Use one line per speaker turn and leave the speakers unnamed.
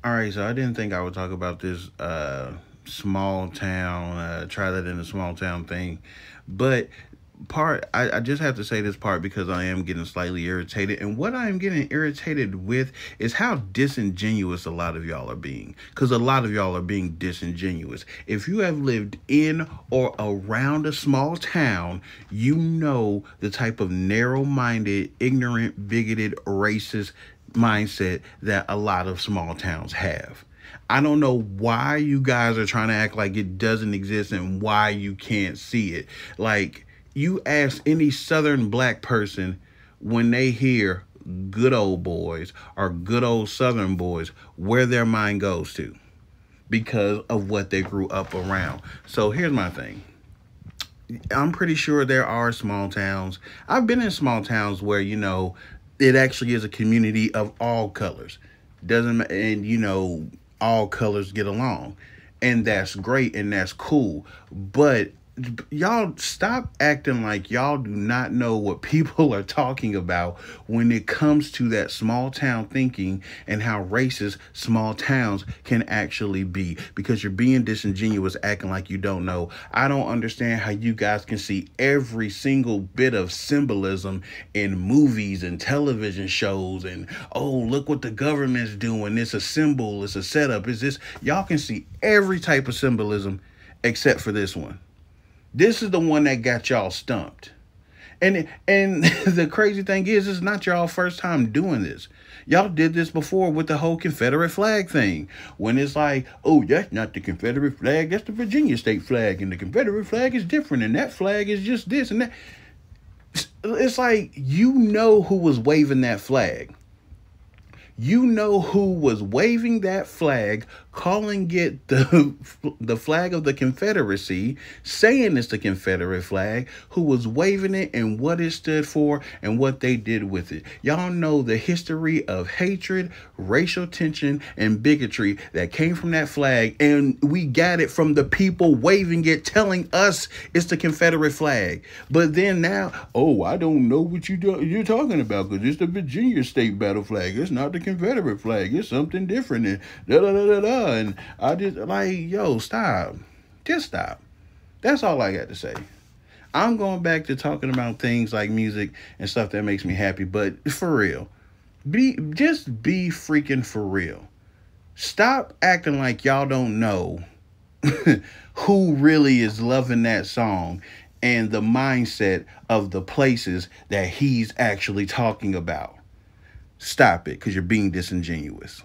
All right, so I didn't think I would talk about this small town, try that in a small town thing. But I just have to say this part because I am getting slightly irritated. And what I am getting irritated with is how disingenuous a lot of y'all are being. Because a lot of y'all are being disingenuous. If you have lived in or around a small town, you know the type of narrow minded, ignorant, bigoted, racist mindset that a lot of small towns have. I don't know why you guys are trying to act like it doesn't exist and why you can't see it. Like, you ask any southern black person when they hear good old boys or good old southern boys where their mind goes to because of what they grew up around. So here's my thing. I'm pretty sure there are small towns. I've been in small towns where, it actually is a community of all colors. Doesn't and all colors get along. And that's great and that's cool. But y'all stop acting like y'all do not know what people are talking about when it comes to that small town thinking and how racist small towns can actually be, because you're being disingenuous acting like you don't know. I don't understand how you guys can see every single bit of symbolism in movies and television shows and, oh, look what the government's doing, it's a symbol, it's a setup, is this, y'all can see every type of symbolism except for this one. This is the one that got y'all stumped. And the crazy thing is, it's not y'all first time doing this. Y'all did this before with the whole Confederate flag thing. When it's like, oh, that's not the Confederate flag, that's the Virginia state flag. And the Confederate flag is different. And that flag is just this and that. It's like, you know who was waving that flag. You know who was waving that flag, calling it the flag of the Confederacy, saying it's the Confederate flag, who was waving it and what it stood for and what they did with it. Y'all know the history of hatred, racial tension, and bigotry that came from that flag, and we got it from the people waving it, telling us it's the Confederate flag. But then now, oh, I don't know what you're talking about because it's the Virginia state battle flag. It's not the Confederate flag. It's something different. And da da da da da. And I just like, yo, stop. Just stop. That's all I got to say. I'm going back to talking about things like music and stuff that makes me happy, but for real, just be freaking for real. Stop acting like y'all don't know who really is loving that song and the mindset of the places that he's actually talking about. Stop it, because you're being disingenuous.